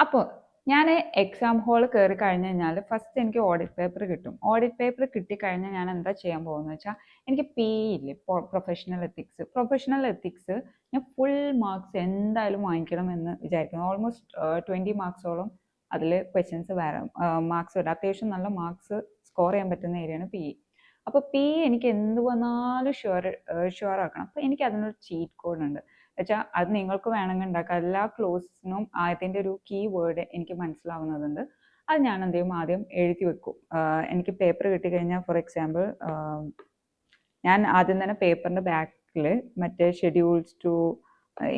അപ്പോൾ ഞാൻ exam hall കയറി കഴിഞ്ഞ് കഴിഞ്ഞാൽ ഫസ്റ്റ് എനിക്ക് ഓഡിറ്റ് പേപ്പർ കിട്ടും. ഓഡിറ്റ് പേപ്പർ കിട്ടിക്കഴിഞ്ഞാൽ ഞാൻ എന്താ ചെയ്യാൻ പോകുന്നത് വെച്ചാൽ എനിക്ക് ഇല്ലേ പ്രൊഫഷണൽ എത്തിക്സ് ഞാൻ ഫുൾ മാർക്സ് എന്തായാലും വാങ്ങിക്കണം എന്ന് വിചാരിക്കുന്നു. ഓൾമോസ്റ്റ് 20 മാർക്സോളം അതിൽ ക്വസ്റ്റ്യൻസ് വരാം, മാർക്സ് വരാം. അത്യാവശ്യം നല്ല മാർക്സ് സ്കോർ ചെയ്യാൻ പറ്റുന്ന ഏരിയയാണ് അപ്പോൾ എനിക്ക് എന്ത് വന്നാലും ഷുവർ ആക്കണം. അപ്പോൾ എനിക്ക് അതിനൊരു ചീറ്റ് കോഡ് ഉണ്ട് വെച്ചാൽ അത് നിങ്ങൾക്ക് വേണമെങ്കിൽ ഉണ്ടാക്കാം. എല്ലാ ക്ലോസിനും അതിൻ്റെ ഒരു കീ വേർഡ് എനിക്ക് മനസ്സിലാവുന്നതുണ്ട്. അത് ഞാൻ എന്ത് ചെയ്യും, ആദ്യം എഴുതി വെക്കും. എനിക്ക് പേപ്പർ കിട്ടിക്കഴിഞ്ഞാൽ ഫോർ എക്സാമ്പിൾ ഞാൻ ആദ്യം തന്നെ പേപ്പറിൻ്റെ ബാക്കിൽ മറ്റേ ഷെഡ്യൂൾസ് ടു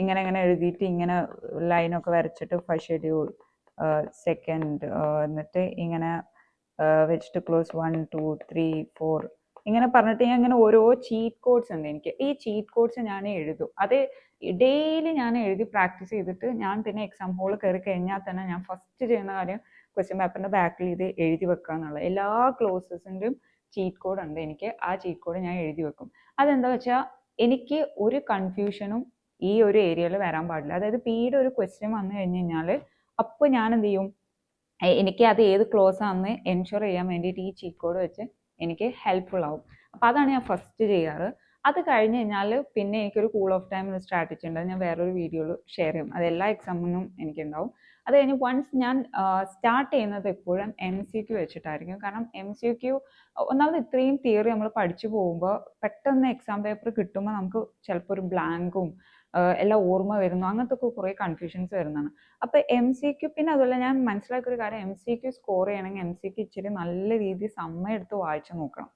ഇങ്ങനെ എഴുതിയിട്ട് ഇങ്ങനെ ലൈനൊക്കെ വരച്ചിട്ട് ഫസ്റ്റ് ഷെഡ്യൂൾ സെക്കൻഡ് എന്നിട്ട് ഇങ്ങനെ വെച്ചിട്ട് ക്ലോസ് 1 2 3 4 ഇങ്ങനെ പറഞ്ഞിട്ട് ഞാൻ ഇങ്ങനെ ഓരോ ചീറ്റ് കോഡ്സ് ഉണ്ട് എനിക്ക്. ഈ ചീറ്റ് കോഡ്സ് ഞാൻ എഴുതും. അത് ഡെയിലി ഞാൻ എഴുതി പ്രാക്ടീസ് ചെയ്തിട്ട് ഞാൻ പിന്നെ എക്സാം ഹോളിൽ കയറി കഴിഞ്ഞാൽ തന്നെ ഞാൻ ഫസ്റ്റ് ചെയ്യുന്ന കാര്യം ക്വസ്റ്റ്യൻ പേപ്പറിൻ്റെ ബാക്കിൽ ഇത് എഴുതി വെക്കുക എന്നുള്ളത്. എല്ലാ ക്ലോസസിൻ്റെയും ചീറ്റ് കോഡ് ഉണ്ട് എനിക്ക്. ആ ചീറ്റ് കോഡ് ഞാൻ എഴുതി വെക്കും. അതെന്താ വെച്ചാൽ എനിക്ക് ഒരു കൺഫ്യൂഷനും ഈ ഒരു ഏരിയയിൽ വരാൻ പാടില്ല. അതായത് പിയുടെ ഒരു ക്വസ്റ്റ്യൻ വന്നു കഴിഞ്ഞ് കഴിഞ്ഞാൽ അപ്പോൾ ഞാൻ എന്ത് ചെയ്യും, എനിക്ക് അത് ഏത് ക്ലോസ് ആണെന്ന് എൻഷുർ ചെയ്യാൻ വേണ്ടിയിട്ട് ഈ ചീറ്റ് കോഡ് വെച്ച് എനിക്ക് ഹെൽപ്ഫുൾ ആവും. അപ്പോൾ അതാണ് ഞാൻ ഫസ്റ്റ് ചെയ്യാറ്. അത് കഴിഞ്ഞ് കഴിഞ്ഞാൽ പിന്നെ എനിക്കൊരു കൂൾ ഓഫ് ടൈം സ്ട്രാറ്റജി ഉണ്ട്. ഞാൻ വേറൊരു വീഡിയോയിൽ ഷെയർ ചെയ്യും. അത് എല്ലാ എക്സാമിനും എനിക്കുണ്ടാവും. അത് കഴിഞ്ഞ് വൺസ് ഞാൻ സ്റ്റാർട്ട് ചെയ്യുന്നത് എപ്പോഴും MCQ വെച്ചിട്ടായിരിക്കും. കാരണം MCQ ഒന്നാമത് ഇത്രയും തിയറി നമ്മൾ പഠിച്ചു പോകുമ്പോൾ പെട്ടെന്ന് എക്സാം പേപ്പർ കിട്ടുമ്പോൾ നമുക്ക് ചിലപ്പോൾ ഒരു ബ്ലാങ്കും എല്ലാം ഓർമ്മ വരുന്നു, അങ്ങനത്തെ ഒക്കെ കുറേ കൺഫ്യൂഷൻസ് വരുന്നതാണ്. അപ്പോൾ MCQ പിന്നെ അതുപോലെ ഞാൻ മനസ്സിലാക്കിയൊരു കാര്യം, MCQ സ്കോർ ചെയ്യണമെങ്കിൽ MCQ ഇച്ചിരി നല്ല രീതിയിൽ സമയം എടുത്ത് വായിച്ച് നോക്കണം.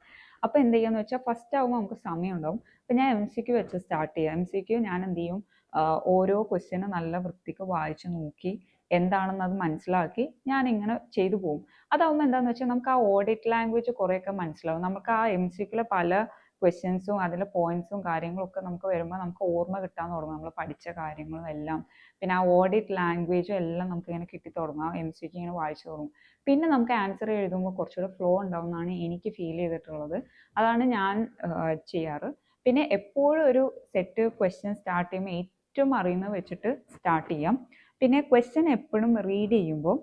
അപ്പോൾ എന്ത് ചെയ്യാന്ന് വെച്ചാൽ ഫസ്റ്റ് ആകുമ്പോൾ നമുക്ക് സമയം ഉണ്ടാവും. അപ്പോൾ ഞാൻ MCQ വെച്ച് സ്റ്റാർട്ട് ചെയ്യാം. MCQ ഞാൻ എന്ത് ചെയ്യും, ഓരോ ക്വസ്റ്റ്യനും നല്ല വൃത്തിക്ക് വായിച്ച് നോക്കി എന്താണെന്ന് അത് മനസ്സിലാക്കി ഞാൻ ഇങ്ങനെ ചെയ്തു പോകും. അതാവുമ്പോൾ എന്താണെന്ന് വെച്ചാൽ നമുക്ക് ആ ഓഡിറ്റ് ലാംഗ്വേജ് കുറേയൊക്കെ മനസ്സിലാവും. നമുക്ക് ആ MCQയിലെ പല ക്വസ്റ്റ്യൻസും അതിലെ പോയിന്റ്സും കാര്യങ്ങളൊക്കെ നമുക്ക് വരുമ്പോൾ നമുക്ക് ഓർമ്മ കിട്ടാൻ തുടങ്ങും, നമ്മൾ പഠിച്ച കാര്യങ്ങളും എല്ലാം. പിന്നെ ആ ഓഡിറ്റ് ലാംഗ്വേജും എല്ലാം നമുക്ക് ഇങ്ങനെ കിട്ടി തുടങ്ങും. ആ MCQ ഇങ്ങനെ വായിച്ചു തുടങ്ങും. പിന്നെ നമുക്ക് ആൻസർ എഴുതുമ്പോൾ കുറച്ചുകൂടെ ഫ്ലോ ഉണ്ടാവുമെന്നാണ് എനിക്ക് ഫീൽ ചെയ്തിട്ടുള്ളത്. അതാണ് ഞാൻ ചെയ്യാറ്. പിന്നെ എപ്പോഴും ഒരു സെറ്റ് ക്വസ്റ്റ്യൻ സ്റ്റാർട്ട് ചെയ്യുമ്പോൾ ഏറ്റവും അറിയുന്നത് വെച്ചിട്ട് സ്റ്റാർട്ട് ചെയ്യാം. പിന്നെ ക്വസ്റ്റ്യൻ എപ്പോഴും റീഡ് ചെയ്യുമ്പോൾ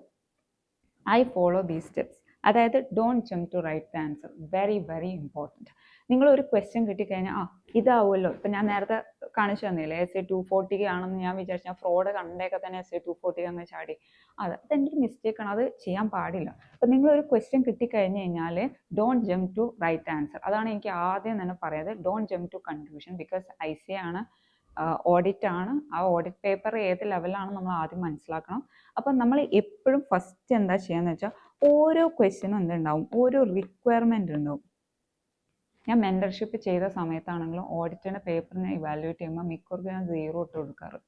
ഐ ഫോളോ ദീസ് സ്റ്റെപ്സ്. അതായത് don't jump to write the answer. Very very important. നിങ്ങളൊരു ക്വസ്റ്റ്യൻ കിട്ടിക്കഴിഞ്ഞാൽ ഇതാവുമല്ലോ, ഇപ്പം ഞാൻ നേരത്തെ കാണിച്ചു തന്നില്ലേ SA 240 ആണെന്ന് ഞാൻ വിചാരിച്ചു, ഞാൻ ഫ്രോഡ് കണ്ടേക്കെ തന്നെ SA 240 അങ്ങ് ചാടി. അതെൻ്റെ ഒരു മിസ്റ്റേക്കാണ്, അത് ചെയ്യാൻ പാടില്ല. അപ്പം നിങ്ങളൊരു ക്വസ്റ്റ്യൻ കിട്ടിക്കഴിഞ്ഞ് കഴിഞ്ഞാൽ don't jump to write answer. അതാണ് എനിക്ക് ആദ്യം തന്നെ പറയാതെ. Don't jump to conclusion. Because ICA ആണ്, ഓഡിറ്റ് ആണ്. ആ ഓഡിറ്റ് പേപ്പർ ഏത് ലെവലാണ് നമ്മൾ ആദ്യം മനസ്സിലാക്കണം. അപ്പം നമ്മൾ എപ്പോഴും ഫസ്റ്റ് എന്താ ചെയ്യാന്ന് വെച്ചാൽ ഓരോ ക്വസ്റ്റ്യനും എന്തുണ്ടാവും, ഓരോ റിക്വയർമെൻ്റ് ഉണ്ടാവും. ഞാൻ മെൻറ്റർഷിപ്പ് ചെയ്ത സമയത്താണെങ്കിലും ഓഡിറ്റിൻ്റെ പേപ്പറിനെ ഇവാലുവേറ്റ് ചെയ്യുമ്പോൾ മിക്കവർക്കും ഞാൻ 0 ഇട്ട് കൊടുക്കാറ്.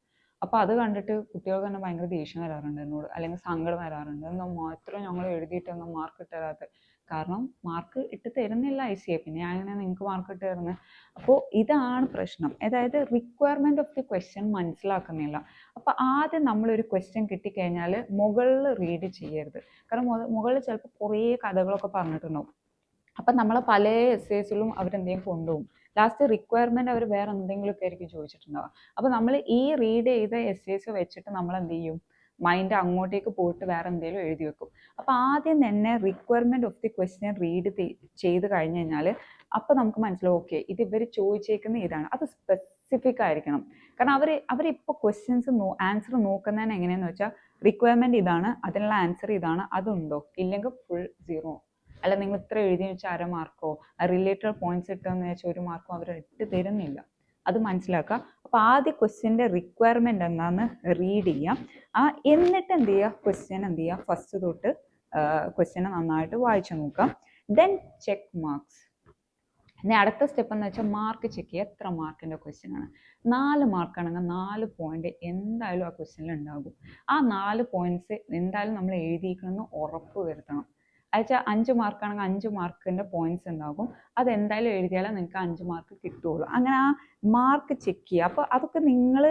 അപ്പോൾ അത് കണ്ടിട്ട് കുട്ടികൾക്ക് തന്നെ ഭയങ്കര ദേഷ്യം വരാറുണ്ട് എന്നോട്, അല്ലെങ്കിൽ സങ്കടം വരാറുണ്ട്. എന്നാൽ മാത്രം ഞങ്ങൾ എഴുതിയിട്ടൊന്നും മാർക്ക് ഇട്ട് തരാത്തത്. കാരണം മാർക്ക് ഇട്ട് തരുന്നില്ല ICA, പിന്നെ ഞാൻ എങ്ങനെ നിങ്ങൾക്ക് മാർക്ക് ഇട്ട് തരുന്നത്? അപ്പോൾ ഇതാണ് പ്രശ്നം. അതായത് റിക്വയർമെൻറ്റ് ഓഫ് ദി ക്വസ്റ്റ്യൻ മനസ്സിലാക്കുന്നില്ല. അപ്പോൾ ആദ്യം നമ്മളൊരു ക്വസ്റ്റ്യൻ കിട്ടിക്കഴിഞ്ഞാൽ മുകളിൽ റീഡ് ചെയ്യരുത്. കാരണം മുകളിൽ ചിലപ്പോൾ കുറേ കഥകളൊക്കെ പറഞ്ഞിട്ടുണ്ടാവും. അപ്പം നമ്മളെ പല essaysലും അവരെന്തെങ്കിലും കൊണ്ടുപോകും. ലാസ്റ്റ് റിക്വയർമെൻറ്റ് അവർ വേറെ എന്തെങ്കിലുമൊക്കെ ആയിരിക്കും ചോദിച്ചിട്ടുണ്ടാവുക. അപ്പോൾ നമ്മൾ ഈ റീഡ് ചെയ്ത essays വെച്ചിട്ട് നമ്മൾ എന്ത് ചെയ്യും, മൈൻഡ് അങ്ങോട്ടേക്ക് പോയിട്ട് വേറെ എന്തെങ്കിലും എഴുതി വെക്കും. അപ്പോൾ ആദ്യം തന്നെ requirement of the question read ചെയ്ത് കഴിഞ്ഞ് കഴിഞ്ഞാൽ അപ്പോൾ നമുക്ക് മനസ്സിലാവും, ഓക്കെ ഇത് ഇവർ ചോദിച്ചേക്കുന്ന ഇതാണ്. അത് സ്പെസിഫിക് ആയിരിക്കണം. കാരണം അവരിപ്പോൾ ക്വസ്റ്റ്യൻസ് ആൻസർ നോക്കുന്നതിന് എങ്ങനെയാണെന്ന് വെച്ചാൽ റിക്വയർമെൻറ്റ് ഇതാണ്, അതിനുള്ള ആൻസർ ഇതാണ്, അതുണ്ടോ, ഇല്ലെങ്കിൽ ഫുൾ 0. അല്ല നിങ്ങൾ ഇത്ര എഴുതി വെച്ചാൽ 1/2 മാർക്കോ റിലേറ്റഡ് പോയിന്റ്സ് ഇട്ടെന്ന് വെച്ചാൽ 1 മാർക്കോ അവർ ഇട്ട് തരുന്നില്ല. അത് മനസ്സിലാക്കുക. അപ്പോൾ ആദ്യം ക്വസ്റ്റ്യൻ്റെ റിക്വയർമെൻറ്റ് എന്താണെന്ന് റീഡ് ചെയ്യാം. എന്നിട്ട് എന്ത് ചെയ്യുക, ക്വസ്റ്റ്യൻ എന്ത് ചെയ്യുക, ഫസ്റ്റ് തൊട്ട് ക്വസ്റ്റ്യനെ നന്നായിട്ട് വായിച്ചു നോക്കാം. Then check marks. ഇനി അടുത്ത സ്റ്റെപ്പ് എന്ന് വെച്ചാൽ മാർക്ക് ചെക്ക് ചെയ്യുക. എത്ര മാർക്കിൻ്റെ ക്വസ്റ്റ്യൻ ആണ്? 4 മാർക്കാണെങ്കിൽ 4 പോയിന്റ് എന്തായാലും ആ ക്വസ്റ്റ്യനിൽ ഉണ്ടാകും. ആ 4 പോയിന്റ്സ് എന്തായാലും നമ്മൾ എഴുതിയിരിക്കണമെന്ന് ഉറപ്പ് വരുത്തണം. അയച്ചാൽ 5 മാർക്കാണെങ്കിൽ 5 മാർക്കിൻ്റെ പോയിന്റ്സ് ഉണ്ടാകും. അതെന്തായാലും എഴുതിയാലേ നിങ്ങൾക്ക് 5 മാർക്ക് കിട്ടുകയുള്ളൂ. അങ്ങനെ ആ മാർക്ക് ചെക്ക് ചെയ്യുക. അപ്പോൾ അതൊക്കെ നിങ്ങൾ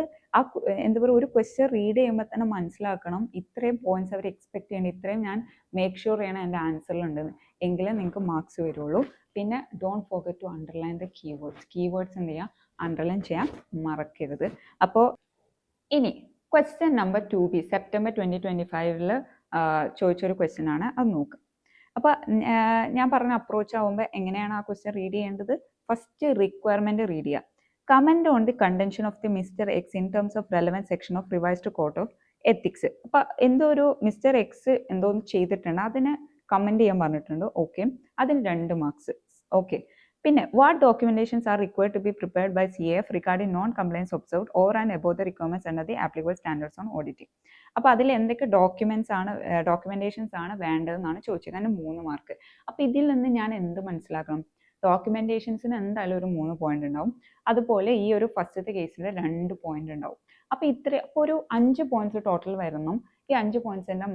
എന്താ പറയുക, ഒരു ക്വസ്റ്റ്യൻ റീഡ് ചെയ്യുമ്പോൾ തന്നെ മനസ്സിലാക്കണം, ഇത്രയും പോയിന്റ്സ് അവർ എക്സ്പെക്ട് ചെയ്യണം, ഇത്രയും ഞാൻ മേക്ക് ഷുവർ ചെയ്യണം എൻ്റെ ആൻസറിലുണ്ടെന്ന്, എങ്കിലേ നിങ്ങൾക്ക് മാർക്സ് വരുള്ളൂ. പിന്നെ don't forget to underline the keywords. Keywords എന്ത് ചെയ്യുക, അണ്ടർലൈൻ ചെയ്യാൻ മറക്കരുത്. അപ്പോൾ ഇനി ക്വസ്റ്റ്യൻ നമ്പർ 2B സെപ്റ്റംബർ 2025 ചോദിച്ചൊരു ക്വസ്റ്റ്യൻ ആണ്, അത് നോക്കുക. അപ്പോൾ ഞാൻ പറഞ്ഞ അപ്രോച്ച് ആവുമ്പോൾ എങ്ങനെയാണ് ആ ക്വസ്റ്റ്യൻ റീഡ് ചെയ്യേണ്ടത്? ഫസ്റ്റ് റിക്വയർമെന്റ് റീഡ് ചെയ്യുക. Comment on the contention of the mister X in terms of relevant section of revised code of ethics. അപ്പോൾ എന്തോ ഒരു മിസ്റ്റർ എക്സ് എന്തോ ചെയ്തിട്ടുണ്ട്, അതിന് കമന്റ് ചെയ്യാൻ പറഞ്ഞിട്ടുണ്ട്. ഓക്കെ, അതിന് 2 മാർക്സ്. ഓക്കെ, പിന്നെ what documentations are required to be prepared by CAF regarding non compliance observed over and above the requirements under the applicable standards on auditing. അപ്പോൾ അതിൽ എന്തൊക്കെ ഡോക്യുമെന്റേഷൻസ് ആണ് വേണ്ടതെന്നാണ് ചോദിച്ചത്. അതിന് 3 മാർക്ക്. അപ്പോൾ ഇതിൽ നിന്ന് ഞാൻ എന്ത് മനസ്സിലാക്കണം? ഡോക്യുമെന്റേഷൻസിന് എന്തായാലും ഒരു 3 പോയിന്റ് ഉണ്ടാവും. അതുപോലെ ഈ ഒരു ഫസ്റ്റത്തെ കേസിൽ 2 പോയിന്റ് ഉണ്ടാവും. അപ്പോൾ ഒരു 5 പോയിന്റ്സ് ടോട്ടൽ വരുന്നു. ഈ 5 പോയിന്റ്സിന്റെ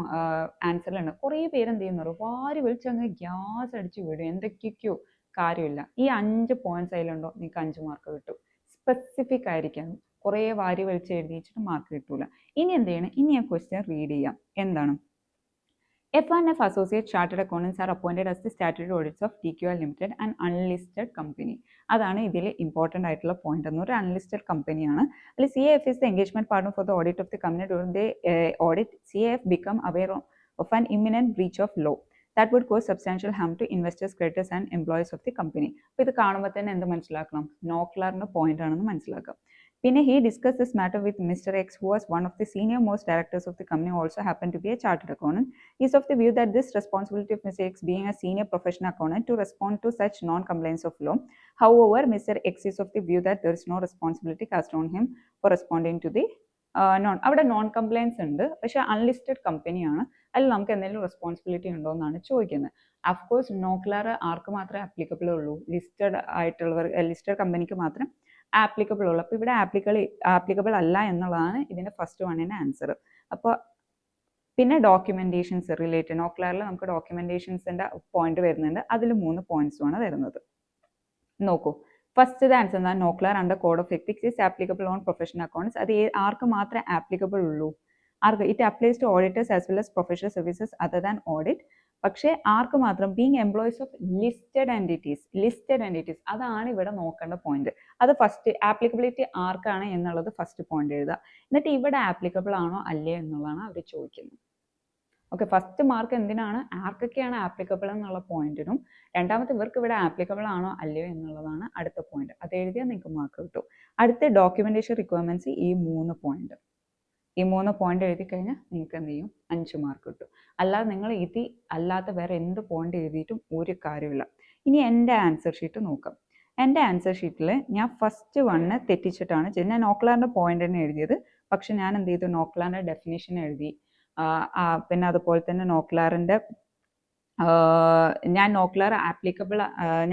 ആൻസറിലുണ്ട്. കുറേ പേര് എന്ത് ചെയ്യുന്നു, വാരി വിളിച്ചങ്ങ് ഗ്യാസ് അടിച്ച് വിടും, എന്തൊക്കെയൊക്കെയോ കാര്യമില്ല. ഈ 5 പോയിന്റ്സ് അതിലുണ്ടോ, നിങ്ങൾക്ക് 5 മാർക്ക് കിട്ടും. സ്പെസിഫിക് ആയിരിക്കണം. കുറേ വാരി വലിച്ച് എഴുതി വെച്ചിട്ട് മാർക്ക് കിട്ടൂല. ഇനി എന്ത് ചെയ്യണം? ഇനി ആ ക്വസ്റ്റ്യൻ റീഡ് ചെയ്യാം. എന്താണ്? F1F Associate Chartered Accountants are appointed as the statutory auditors of TQL Limited, an unlisted company. അതാണ് ഇതിൽ ഇമ്പോർട്ടൻ്റ് ആയിട്ടുള്ള പോയിന്റ്. എന്നൊരു അൺലിസ്റ്റഡ് കമ്പനിയാണ്. അതിൽ CAF is the engagement partner for the audit of the company. During the audit, CAF become aware of an imminent breach of law that would cause substantial harm to investors, creditors and employees of the company. അപ്പോൾ ഇത് കാണുമ്പോൾ തന്നെ എന്ത് മനസ്സിലാക്കണം? No ക്ലിയറിൻ്റെ point ആണെന്ന് മനസ്സിലാക്കാം. പിന്നെ he discussed this matter with Mr. X, who was one of the senior most directors of the company, also happened to be a chartered accountant. He is of the view that this responsibility of Mr. X, being a senior professional accountant, to respond to such non-compliance of law. However, Mr. X is of the view that there is no responsibility cast on him for responding to the അവിടെ non compliance ഉണ്ട്, പക്ഷേ unlisted കമ്പനിയാണ്. അതിൽ നമുക്ക് എന്തെങ്കിലും responsibility ഉണ്ടോ എന്നാണ് ചോദിക്കുന്നത്. അഫ്കോഴ്സ് നോ ക്ലിയർ ആർക്ക് മാത്രമേ ആപ്ലിക്കബിൾ ഉള്ളൂ? ലിസ്റ്റഡ് കമ്പനിക്ക് മാത്രം ആപ്ലിക്കബിൾ ഉള്ളൂ. അപ്പോൾ ഇവിടെ ആപ്ലിക്കബിൾ അല്ല എന്നുള്ളതാണ് ഇതിൻ്റെ ഫസ്റ്റ് വണ്ണിൻ്റെ ആൻസർ. അപ്പോൾ പിന്നെ ഡോക്യുമെന്റേഷൻസ് റിലേറ്റഡ് നോ ക്ലിയറിൽ നമുക്ക് ഡോക്യുമെന്റേഷൻസിൻ്റെ പോയിന്റ് വരുന്നുണ്ട്. അതിൽ 3 പോയിന്റ്സുമാണ് വരുന്നത്. നോക്കൂ, ഫസ്റ്റ് ആൻസർ എന്താ? No clear under code of ethics is applicable on professional accounts. അത് ആർക്ക് മാത്രമേ ആപ്ലിക്കബിൾ ഉള്ളൂ? ആർക്ക്? It applies to auditors as well as professional services other than audit. പക്ഷേ ആർക്ക് മാത്രം? Being employees of listed entities. അതാണ് ഇവിടെ നോക്കേണ്ട പോയിന്റ്. അത് ഫസ്റ്റ് ആപ്ലിക്കബിലിറ്റി ആർക്കാണ് എന്നുള്ളത് ഫസ്റ്റ് പോയിന്റ് എഴുതുക. എന്നിട്ട് ഇവിടെ ആപ്ലിക്കബിൾ ആണോ അല്ലേ എന്നുള്ളതാണ് അവർ ചോദിക്കുന്നത്. ഓക്കെ, ഫസ്റ്റ് മാർക്ക് എന്തിനാണ്? ആർക്കൊക്കെയാണ് ആപ്ലിക്കബിൾ എന്നുള്ള പോയിന്റിനും, രണ്ടാമത്തെ ഇവർക്ക് ഇവിടെ ആപ്ലിക്കബിൾ ആണോ അല്ലയോ എന്നുള്ളതാണ് അടുത്ത പോയിന്റ്. അത് എഴുതിയാൽ നിങ്ങൾക്ക് മാർക്ക് കിട്ടും. അടുത്ത ഡോക്യുമെന്റേഷൻ റിക്വയർമെന്റ്സ്, ഈ 3 പോയിന്റ് എഴുതി കഴിഞ്ഞാൽ നിങ്ങൾക്ക് എന്ത് ചെയ്യും? 5 മാർക്ക് കിട്ടും. അല്ലാതെ നിങ്ങൾ അല്ലാത്ത വേറെ എന്ത് പോയിന്റ് എഴുതിയിട്ടും ഒരു കാര്യമില്ല. ഇനി എൻ്റെ ആൻസർ ഷീറ്റ് നോക്കാം. എൻ്റെ ആൻസർ ഷീറ്റിൽ ഞാൻ ഫസ്റ്റ് വണ്ണ് തെറ്റിച്ചിട്ടാണ് ചെയ്തത്. ഞാൻ നോക്ലാറിൻ്റെ പോയിന്റ് തന്നെ എഴുതിയത്, പക്ഷെ ഞാൻ എന്ത് ചെയ്തു? നോക്ലാറിൻ്റെ ഡെഫിനേഷൻ എഴുതി. പിന്നെ അതുപോലെ തന്നെ നോക്ലാറിൻ്റെ ഞാൻ നോക്ലാർ ആപ്ലിക്കബിൾ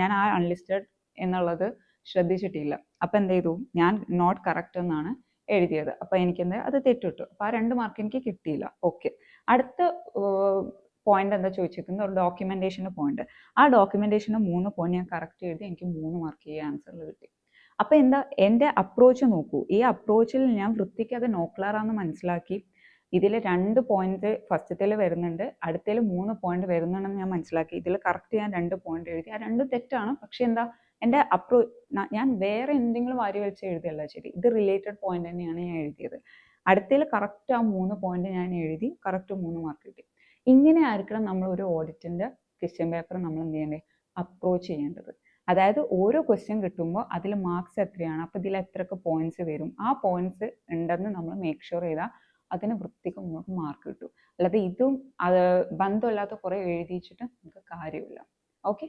ഞാൻ ആ അൺലിസ്റ്റഡ് എന്നുള്ളത് ശ്രദ്ധിച്ചിട്ടില്ല. അപ്പം എന്ത് ചെയ്തു? ഞാൻ നോട്ട് കറക്റ്റ് എന്നാണ് എഴുതിയത്. അപ്പം എനിക്കെന്താ അത് തെറ്റിട്ടു. അപ്പം ആ 2 മാർക്ക് എനിക്ക് കിട്ടിയില്ല. ഓക്കെ, അടുത്ത പോയിന്റ് എന്താ ചോദിച്ചിരിക്കുന്നത്? ഒരു ഡോക്യുമെന്റേഷൻ്റെ പോയിന്റ്. ആ ഡോക്യുമെന്റേഷന് 3 പോയിന്റ് ഞാൻ കറക്റ്റ് എഴുതി, എനിക്ക് 3 മാർക്ക് ഈ ആൻസറിൽ കിട്ടി. അപ്പം എന്താ എൻ്റെ അപ്രോച്ച് നോക്കൂ. ഈ അപ്രോച്ചിൽ ഞാൻ വൃത്തിക്ക് അത് നോക്ലാറാന്ന് മനസ്സിലാക്കി. ഇതിൽ 2 പോയിന്റ് ഫസ്റ്റത്തിൽ വരുന്നുണ്ട്, അടുത്തതിൽ 3 പോയിന്റ് വരുന്നുണ്ടെന്ന് ഞാൻ മനസ്സിലാക്കി. ഇതിൽ കറക്റ്റ് ഞാൻ 2 പോയിന്റ് എഴുതി. ആ 2 തെറ്റാണ്, പക്ഷെ എന്താ എൻ്റെ ഞാൻ വേറെ എന്തെങ്കിലും വാരി വലിച്ച് എഴുതിയല്ല ശരി, ഇത് റിലേറ്റഡ് പോയിന്റ് തന്നെയാണ് ഞാൻ എഴുതിയത്. അടുത്തതിൽ കറക്റ്റ് ആ 3 പോയിന്റ് ഞാൻ എഴുതി, കറക്റ്റ് 3 മാർക്ക് കിട്ടി. ഇങ്ങനെ ആയിരിക്കണം നമ്മൾ ഒരു ഓഡിറ്റിൻ്റെ ക്വസ്റ്റ്യൻ പേപ്പർ നമ്മൾ എന്ത് ചെയ്യേണ്ടത്? അപ്രോച്ച് ചെയ്യേണ്ടത്. അതായത് ഓരോ ക്വസ്റ്റ്യൻ കിട്ടുമ്പോൾ അതിൽ മാർക്സ് എത്രയാണ്, അപ്പോൾ ഇതിൽ എത്രയൊക്കെ പോയിന്റ്സ് വരും, ആ പോയിന്റ്സ് ഉണ്ടെന്ന് നമ്മൾ മേക്ക് ഷുവർ ചെയ്താൽ അതിന് വൃത്തിക്ക് നമുക്ക് മാർക്ക് കിട്ടും. അല്ലാതെ ഇതും ബന്ധമില്ലാത്ത കുറേ എഴുതിച്ചിട്ട് നമുക്ക് കാര്യമില്ല. ഓക്കെ.